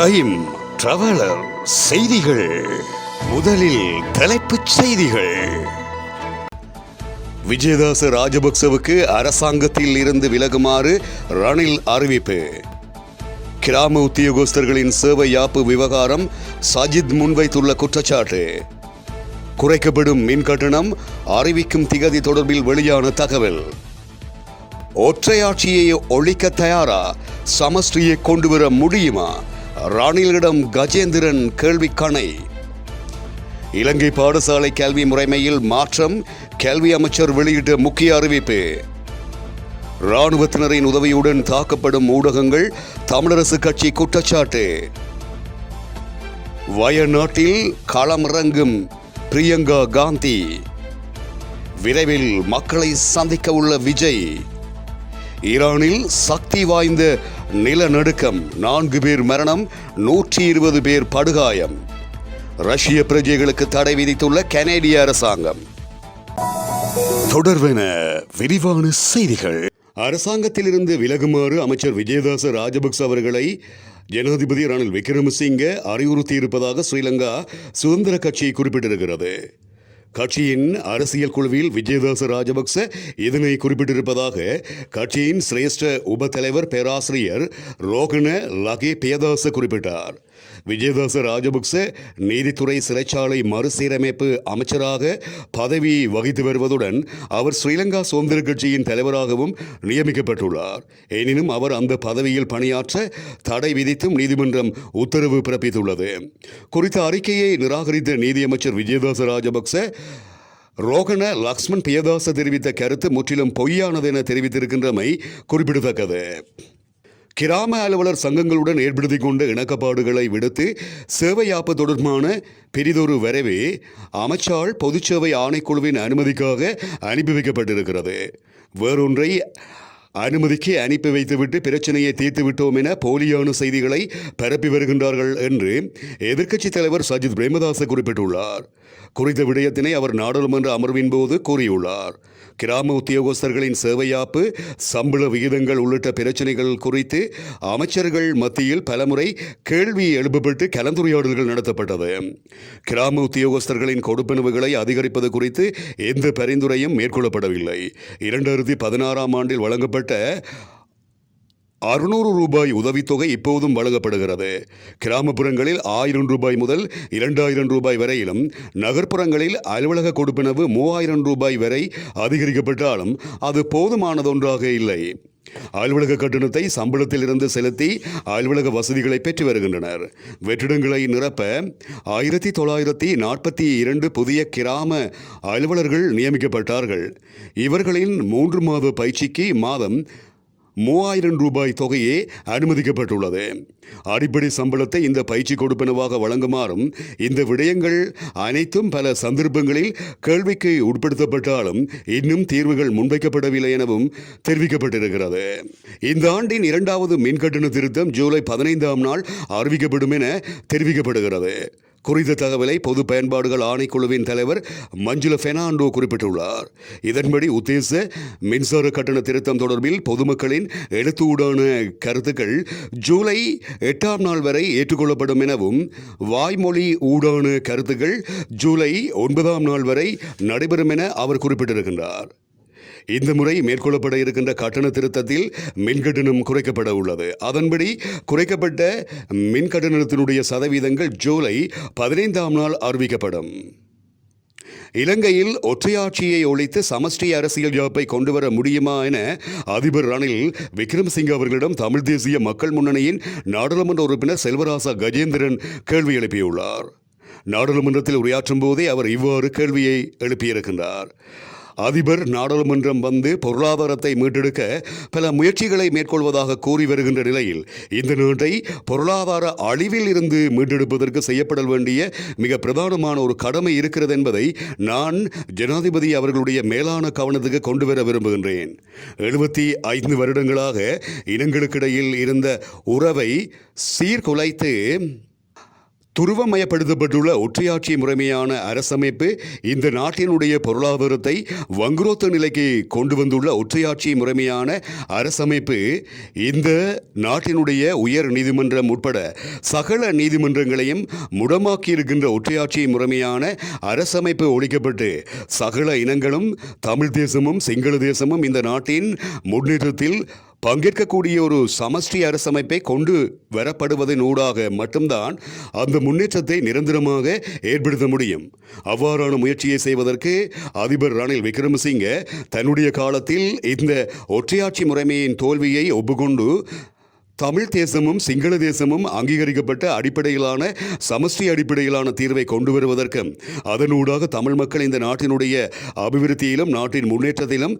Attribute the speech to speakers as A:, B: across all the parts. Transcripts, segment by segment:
A: Time traveller செய்திகள். முதலில் தலைப்புச் செய்திகள். விஜயதாச ராஜபக்சவுக்கு அரசாங்கத்தில் இருந்து விலகுமாறு ரணில் அறிவிப்பு. கிராம உத்தியோகஸ்தர்களின் சேவை யாப்பு விவகாரம் சஜித் முன்வைத்துள்ள குற்றச்சாட்டு. குறைக்கப்படும் மின் கட்டணம் அறிவிக்கும் திகதி தொடர்பில் வெளியான தகவல். ஒற்றையாட்சியை ஒழிக்க தயாரா? சமஷ்டியை கொண்டுவர முடியுமா? ரணிலிடம் கஜேந்திரன் கேள்விக்கணை. இலங்கை பாடசாலை கல்வி முறைமையில் மாற்றம், கல்வி அமைச்சர் வெளியிட்ட முக்கிய அறிவிப்பு. இராணுவத்தினரின் உதவியுடன் தாக்கப்படும் ஊடகங்கள், தமிழரசு கட்சி குற்றச்சாட்டு. வயநாட்டில் களமிறங்கும் பிரியங்கா காந்தி. விரைவில் மக்களை சந்திக்க உள்ள விஜய். ஈரானில் சக்தி வாய்ந்த நிலநடுக்கம், 4 பேர் மரணம், 120 பேர் படுகாயம். ரஷ்ய பிரஜைகளுக்கு தடை விதித்துள்ள கனேடிய அரசாங்கம். தொடர்பென விரிவான செய்திகள். அரசாங்கத்திலிருந்து விலகுமாறு அமைச்சர் விஜயதாச ராஜபக்ச அவர்களை ஜனாதிபதி ரணில் விக்ரமசிங்க அறிவுறுத்தியிருப்பதாக ஸ்ரீலங்கா சுதந்திர கட்சி குறிப்பிட்டிருக்கிறது. கட்சியின் அரசியல் குழுவில் விஜயதாச ராஜபக்ச இதனை குறிப்பிட்டிருப்பதாக கட்சியின் சிரேஷ்ட உப தலைவர் பேராசிரியர் ரோகண லகே பேதாச குறிப்பிட்டார். விஜயதாச ராஜபக்ச நீதித்துறை சிறைச்சாலை மறுசீரமைப்பு அமைச்சராக பதவி வகித்து வருவதுடன் அவர் ஸ்ரீலங்கா சுதந்திர கட்சியின் தலைவராகவும் நியமிக்கப்பட்டுள்ளார். எனினும் அவர் அந்த பதவியில் பணியாற்ற தடை விதித்தும் நீதிமன்றம் உத்தரவு பிறப்பித்துள்ளது. குறித்த அறிக்கையை நிராகரித்த நீதியமைச்சர் விஜயதாச ராஜபக்ச ரோகண லக்ஷ்மன் பியதாச தெரிவித்த கருத்து முற்றிலும் பொய்யானது என தெரிவித்திருக்கின்றமை குறிப்பிடத்தக்கது. கிராம அலுவலர் சங்கங்களுடன் ஏற்படுத்திக் கொண்ட இணக்கப்பாடுகளை விடுத்து சேவையாப்பு தொடர்பான பெரிதொரு வரைவே அமைச்சால் பொதுச்சேவை ஆணைக்குழுவின் அனுமதிக்காக அனுப்பி வைக்கப்பட்டிருக்கிறது. வேறொன்றை அனுமதிக்கு அனுப்பி வைத்துவிட்டு பிரச்சனையை தீர்த்து விட்டோம் என போலியான செய்திகளை பரப்பி வருகின்றார்கள் என்று எதிர்க்கட்சித் தலைவர் சஜித் பிரேமதாச குறிப்பிட்டுள்ளார். குறித்த விடயத்தினை அவர் நாடாளுமன்ற அமர்வின் போது கூறியுள்ளார். கிராம உத்தியோகஸ்தர்களின் சேவையாப்பு, சம்பள விகிதங்கள் உள்ளிட்ட பிரச்சனைகள் குறித்து அமைச்சர்கள் மத்தியில் பலமுறை கேள்வி எழுப்பப்பட்டு கலந்துரையாடல்கள் நடத்தப்பட்டது. கிராம உத்தியோகஸ்தர்களின் கொடுப்பனவுகளை அதிகரிப்பது குறித்து எந்த பரிந்துரையும் மேற்கொள்ளப்படவில்லை. 2016ஆம் ஆண்டில் வழங்கப்பட்ட 600 ரூபாய் உதவித்தொகை இப்போதும் வழங்கப்படுகிறது. கிராமப்புறங்களில் 1000 ரூபாய் முதல் 2000 ரூபாய் வரையிலும், நகர்ப்புறங்களில் அலுவலக கொடுப்பனவு 3000 ரூபாய் வரை அதிகரிக்கப்பட்டாலும் அது போதுமானதொன்றாக இல்லை. அலுவலக கட்டணத்தை சம்பளத்தில் இருந்து செலுத்தி அலுவலக வசதிகளை பெற்று வருகின்றனர். வெற்றிடங்களை நிரப்ப 1942 புதிய கிராம அலுவலர்கள் நியமிக்கப்பட்டார்கள். இவர்களின் 3 மாத பயிற்சிக்கு மாதம் 3000 ரூபாய் தொகையே அனுமதிக்கப்பட்டுள்ளது. அடிப்படை சம்பளத்தை இந்த பயிற்சி கொடுப்பனவாக வழங்குமாறும் இந்த விடயங்கள் அனைத்தும் பல சந்தர்ப்பங்களில் கேள்விக்கு உட்படுத்தப்பட்டாலும் இன்னும் தீர்வுகள் முன்வைக்கப்படவில்லை எனவும் தெரிவிக்கப்பட்டிருக்கிறது. இந்த ஆண்டின் 2வது மின்கட்டண திருத்தம் ஜூலை 15ஆம் நாள் அறிவிக்கப்படும் என தெரிவிக்கப்படுகிறது. குறித்த தகவலை பொது பயன்பாடுகள் ஆணைக்குழுவின் தலைவர் மஞ்சுள பெர்னாண்டோ குறிப்பிட்டுள்ளார். இதன்படி உத்தேச மின்சார கட்டண திருத்தம் தொடர்பில் பொதுமக்களின் எழுத்தூடான கருத்துக்கள் ஜூலை 8ஆம் நாள் வரை ஏற்றுக்கொள்ளப்படும் எனவும், வாய்மொழி ஊடான கருத்துக்கள் ஜூலை 9ஆம் நாள் வரை நடைபெறும் என அவர் குறிப்பிட்டிருக்கின்றார். இந்த முறை மேற்கொள்ளப்பட இருக்கின்ற கட்டண திருத்தத்தில் மின்கட்டணம் குறைக்கப்பட உள்ளது. அதன்படி குறைக்கப்பட்ட மின்கட்டணத்தினுடைய சதவீதங்கள் ஜூலை 15ஆம் நாள் அறிவிக்கப்படும். இலங்கையில் ஒற்றையாட்சியை ஒழித்து சமஷ்டி அரசியல் யாப்பை கொண்டுவர முடியுமா என அதிபர் ரணில் விக்ரமசிங்க அவர்களிடம் தமிழ் தேசிய மக்கள் முன்னணியின் நாடாளுமன்ற உறுப்பினர் செல்வராசா கஜேந்திரன் கேள்வி எழுப்பியுள்ளார். நாடாளுமன்றத்தில் உரையாற்றும் போதே அவர் இவ்வாறு கேள்வியை எழுப்பியிருக்கின்றார். அதிபர் நாடாளுமன்றம் வந்து பொருளாதாரத்தை மீட்டெடுக்க பல முயற்சிகளை மேற்கொள்வதாக கூறி வருகின்ற நிலையில் இந்த நாட்டை பொருளாதார அழிவில் இருந்து மீட்டெடுப்பதற்கு செய்யப்பட வேண்டிய மிக பிரதானமான ஒரு கடமை இருக்கிறது என்பதை நான் ஜனாதிபதி அவர்களுடைய மேலான கவனத்துக்கு கொண்டு வர விரும்புகின்றேன். 75 வருடங்களாக இனங்களுக்கிடையில் இருந்த உறவை சீர்குலைத்து துருவமயப்படுத்தப்பட்டுள்ள ஒற்றையாட்சி முறைமையான அரசமைப்பு இந்த நாட்டினுடைய பொருளாதாரத்தை வங்குரோத்த நிலைக்கு கொண்டு வந்துள்ள ஒற்றையாட்சி முறைமையான அரசமைப்பு இந்த நாட்டினுடைய உயர் நீதிமன்றம் உட்பட சகல நீதிமன்றங்களையும் முடமாக்கி இருக்கின்ற ஒற்றையாட்சி முறைமையான அரசமைப்பு ஒழிக்கப்பட்டு சகல இனங்களும் தமிழ் தேசமும் சிங்கள தேசமும் இந்த நாட்டின் முன்னேற்றத்தில் பங்கேற்கக்கூடிய ஒரு சமஷ்டி அரசமைப்பை கொண்டு வரப்படுவதன் ஊடாக மட்டும்தான் அந்த முன்னேற்றத்தை நிரந்தரமாக ஏற்படுத்த முடியும். அவ்வாறான முயற்சியை செய்வதற்கு அதிபர் ரணில் விக்ரமசிங்க தன்னுடைய காலத்தில் இந்த ஒற்றையாட்சி முறைமையின் தோல்வியை ஒப்புக்கொண்டு தமிழ் தேசமும் சிங்கள தேசமும் அங்கீகரிக்கப்பட்ட அடிப்படையிலான சமஷ்டி அடிப்படையிலான தீர்வை கொண்டு வருவதற்கும் அதனூடாக தமிழ் மக்கள் இந்த நாட்டினுடைய அபிவிருத்தியிலும் நாட்டின் முன்னேற்றத்திலும்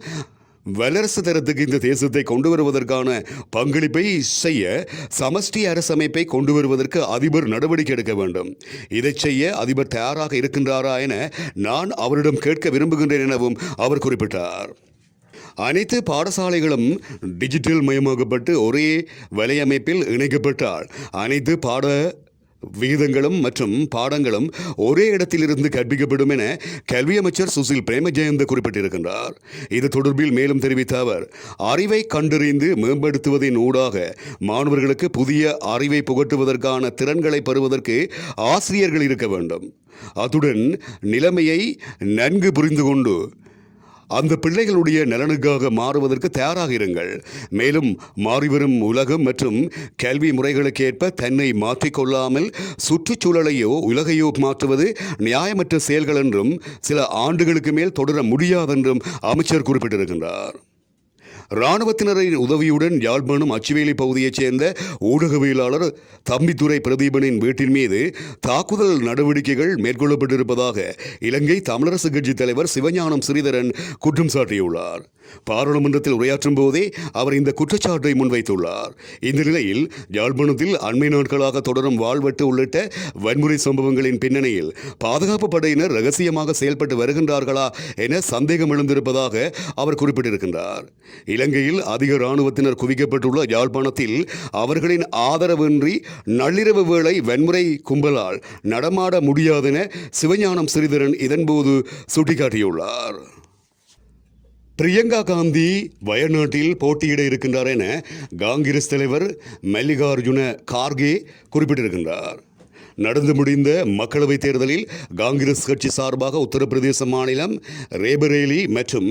A: வல்லரசு தரத்துக்கு இந்த தேசத்தை கொண்டு வருவதற்கான பங்களிப்பை செய்ய சமஷ்டி அரசமைப்பை கொண்டு வருவதற்கு அதிபர் நடவடிக்கை எடுக்க வேண்டும். இதை செய்ய அதிபர் தயாராக இருக்கின்றாரா என நான் அவரிடம் கேட்க விரும்புகின்றேன் எனவும் அவர் குறிப்பிட்டார். அனைத்து பாடசாலைகளும் டிஜிட்டல் மயமாக்கப்பட்டு ஒரே வலையமைப்பில் இணைக்கப்பட்டால் அனைத்து விகிதங்களும் மற்றும் பாடங்களும் ஒரே இடத்திலிருந்து கற்பிக்கப்படும் என கல்வி அமைச்சர் சுசில் பிரேமஜயந்த குறிப்பிட்டிருக்கின்றார். இது தொடர்பில் மேலும் தெரிவித்த அவர், அறிவை கண்டறிந்து மேம்படுத்துவதன் ஊடாக மாணவர்களுக்கு புதிய அறிவை புகட்டுவதற்கான திறன்களை பெறுவதற்கு ஆசிரியர்கள் இருக்க வேண்டும். அத்துடன் நிலைமையை நன்கு புரிந்து கொண்டு அந்த பிள்ளைகளுடைய நலனுக்காக மாறுவதற்கு தயாராக இருங்கள். மேலும் மாறிவரும் உலகம் மற்றும் கல்வி முறைகளுக்கேற்ப தன்னை மாற்றிக்கொள்ளாமல் சுற்றுச்சூழலையோ உலகையோ மாற்றுவது நியாயமற்ற செயல்கள் என்றும் சில ஆண்டுகளுக்கு மேல் தொடர முடியாதென்றும் அமைச்சர் குறிப்பிட்டிருக்கின்றார். இராணுவத்தினரின் உதவியுடன் யாழ்ப்பாணம் அச்சுவேலி பகுதியைச் சேர்ந்த ஊடகவியலாளர் தம்பித்துரை பிரதீபனின் வீட்டின் மீது தாக்குதல் நடவடிக்கைகள் மேற்கொள்ளப்பட்டிருப்பதாக இலங்கை தமிழரசு கட்சி தலைவர் சிவஞானம் ஸ்ரீதரன் குற்றம் சாட்டியுள்ளார். பாராளுமன்றத்தில் உரையாற்றும் போதே அவர் இந்த குற்றச்சாட்டை முன்வைத்துள்ளார். இந்த நிலையில் யாழ்ப்பாணத்தில் அண்மை நாட்களாக தொடரும் வாழ்வெட்டு உள்ளிட்ட வன்முறை சம்பவங்களின் பின்னணியில் பாதுகாப்பு படையினர் ரகசியமாக செயல்பட்டு வருகின்றார்களா என சந்தேகம் எழுந்திருப்பதாக அவர் குறிப்பிட்டிருக்கின்றார். இலங்கையில் அதிக இராணுவத்தினர் குவிக்கப்பட்டுள்ள யாழ்ப்பாணத்தில் அவர்களின் ஆதரவின்றி நள்ளிரவு வேளை வன்முறை கும்பலால் நடமாட முடியாதென சிவஞானம் ஸ்ரீதரன் இதன்போது சுட்டிக்காட்டியுள்ளார். பிரியங்கா காந்தி வயநாட்டில் போட்டியிட இருக்கின்றார் என காங்கிரஸ் தலைவர் மல்லிகார்ஜுன கார்கே குறிப்பிட்டிருக்கின்றார். நடந்து முடிந்த மக்களவைத் தேர்தலில் காங்கிரஸ் கட்சி சார்பாக உத்தரப்பிரதேச மாநிலம் ரேபரேலி மற்றும்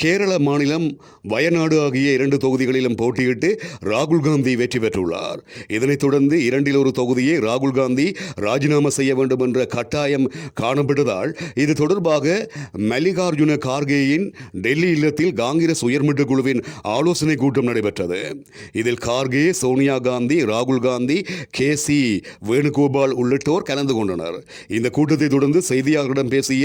A: கேரள மாநிலம் வயநாடு ஆகிய 2 தொகுதிகளிலும் போட்டியிட்டு ராகுல் காந்தி வெற்றி பெற்றுள்ளார். இதனைத் தொடர்ந்து 2இல் ஒரு தொகுதியை ராகுல் காந்தி ராஜினாமா செய்ய வேண்டும் என்ற கட்டாயம் காணப்பட்டதால் இது தொடர்பாக மல்லிகார்ஜுன கார்கேயின் டெல்லி இல்லத்தில் காங்கிரஸ் உயர்மட்ட குழுவின் ஆலோசனை கூட்டம் நடைபெற்றது. இதில் கார்கே, சோனியா காந்தி, ராகுல் காந்தி, KC வேணுகோபால் உள்ளிட்டோர் கலந்து கொண்டனர். இந்த கூட்டத்தை தொடர்ந்து செய்தியாளர்களிடம் பேசிய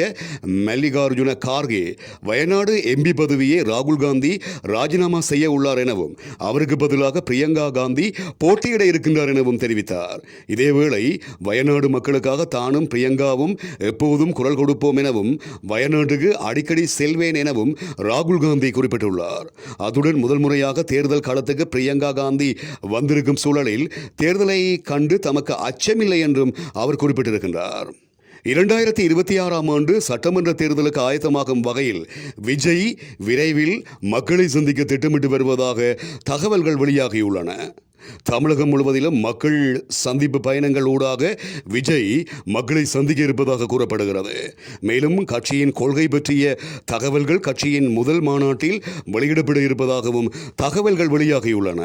A: மல்லிகார்ஜுன கார்கே, வயநாடு MP பதவியை ராகுல் காந்தி ராஜினாமா செய்ய உள்ளார் எனவும் அவருக்கு பதிலாக பிரியங்கா காந்தி போட்டியிட இருக்கின்றார் எனவும் தெரிவித்தார். இதேவேளை வயநாடு மக்களுக்காக தானும் பிரியங்காவும் எப்போதும் குரல் கொடுப்போம் எனவும் வயநாட்டுக்கு அடிக்கடி செல்வேன் எனவும் ராகுல் காந்தி குறிப்பிட்டுள்ளார். அத்துடன் முதல் முறையாக தேர்தல் களத்துக்கு பிரியங்கா காந்தி வந்திருக்கும் சூழலில் தேர்தலை கண்டு தமக்கு அச்சமில்லை என்றும் அவர் குறிப்பிட்டிருக்கின்றார். 2026ஆம் ஆண்டு சட்டமன்ற தேர்தலுக்கு ஆயத்தமாகும் வகையில் விஜய் விரைவில் மக்களை சந்திக்க திட்டமிட்டு வருவதாக தகவல்கள் வெளியாகியுள்ளன. தமிழகம் முழுவதிலும் மக்கள் சந்திப்பு பயணங்கள் ஊடாக விஜய் மக்களை சந்திக்க இருப்பதாக கூறப்படுகிறது. மேலும் கட்சியின் கொள்கை பற்றிய தகவல்கள் கட்சியின் முதல் மாநாட்டில் வெளியிடப்பட இருப்பதாகவும் தகவல்கள் வெளியாகியுள்ளன.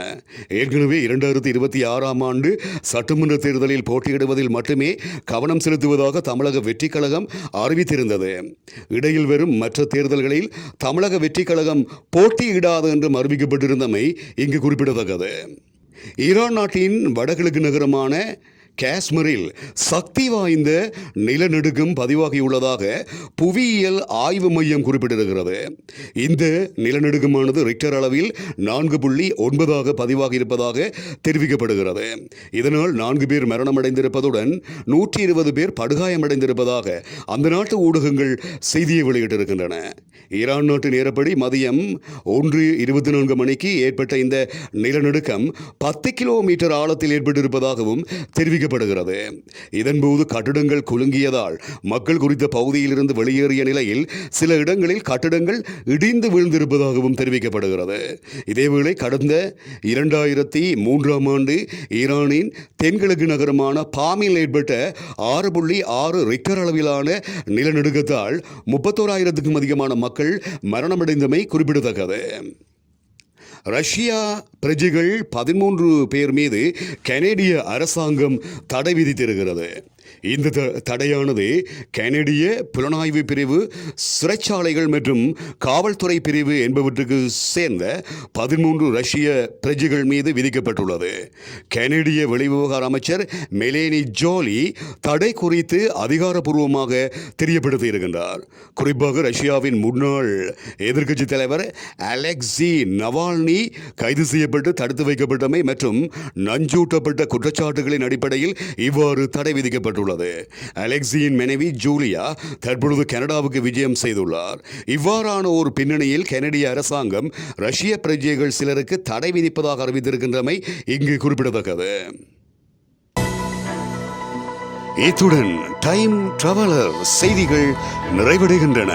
A: ஏற்கனவே 2026ஆம் ஆண்டு சட்டமன்ற தேர்தலில் போட்டியிடுவதில் மட்டுமே கவனம் செலுத்துவதாக தமிழக வெற்றிக் கழகம் அறிவித்திருந்தது. இடையில் வரும் மற்ற தேர்தல்களில் தமிழக வெற்றிக் கழகம் போட்டியிடாது என்றும் அறிவிக்கப்பட்டிருந்தமை இங்கு குறிப்பிடத்தக்கது. ஈரான் நாட்டின் வடகிழக்கு நகரமான காஷ்மீரில் சக்தி வாய்ந்த நிலநடுக்கம் பதிவாகியுள்ளதாக புவியியல் ஆய்வு மையம் குறிப்பிட்டிருக்கிறது. இந்த நிலநடுக்கமானது ரிக்டர் அளவில் 4.9 பதிவாகியிருப்பதாக தெரிவிக்கப்படுகிறது. இதனால் 4 பேர் மரணமடைந்திருப்பதுடன் 120 பேர் படுகாயமடைந்திருப்பதாக அந்த நாட்டு ஊடகங்கள் செய்தியை வெளியிட்டிருக்கின்றன. ஈரான் நாட்டு நேரப்படி மதியம் 1:24 மணிக்கு ஏற்பட்ட இந்த நிலநடுக்கம் 10 கிலோமீட்டர் ஆழத்தில் ஏற்பட்டிருப்பதாகவும் தெரிவிக்க தெரிவிக்கப்படுகிறது. இதன்போது கட்டிடங்கள் குலுங்கியதால் மக்கள் குறித்த பகுதியிலிருந்து வெளியேறிய நிலையில் சில இடங்களில் கட்டிடங்கள் இடிந்து வீழ்ந்திருப்பதாகவும் தெரிவிக்கப்படுகிறது. இதேவேளை கடந்த 2003ஆம் ஆண்டு ஈரானின் தென்கிழக்கு நகரமான பாமில் ஏற்பட்ட 6.6 ரிக்டர் அளவிலான நிலநடுக்கத்தால் 31,000க்கும் அதிகமான மக்கள் மரணமடைந்தமை குறிப்பிடத்தக்கது. ரஷ்யா பிரஜைகள் 13 பேர் மீது கனேடிய அரசாங்கம் தடை விதித்திருக்கிறது. இந்த தடையானது கனேடிய புலனாய்வு பிரிவு, சிறைச்சாலைகள் மற்றும் காவல்துறை பிரிவு என்பவற்றுக்கு சேர்ந்த 13 ரஷ்ய பிரஜைகள் மீது விதிக்கப்பட்டுள்ளது. கனேடிய வெளிவிவகார அமைச்சர் மெலேனி ஜோலி தடை குறித்து அதிகாரப்பூர்வமாக தெரியப்படுத்தி இருக்கின்றார். குறிப்பாக ரஷ்யாவின் முன்னாள் எதிர்க்கட்சி தலைவர் அலெக்சி நவால்னி கைது செய்யப்பட்டு தடுத்து வைக்கப்பட்டமை மற்றும் நஞ்சூட்டப்பட்ட குற்றச்சாட்டுகளின் அடிப்படையில் இவ்வாறு தடை விதிக்கப்பட்டுள்ளது. அலெக்சியின் மனைவி ஜூலியா தற்பொழுது கனடாவுக்கு விஜயம் செய்துள்ளார். இவ்வாறான ஒரு பின்னணியில் கனடிய அரசாங்கம் ரஷ்ய பிரஜைகள் சிலருக்கு தடை விதிப்பதாக அறிவித்திருக்கின்றமை இங்கு குறிப்பிடத்தக்கது. இத்துடன் டைம் டிராவலர் செய்திகள் நிறைவடைகின்றன.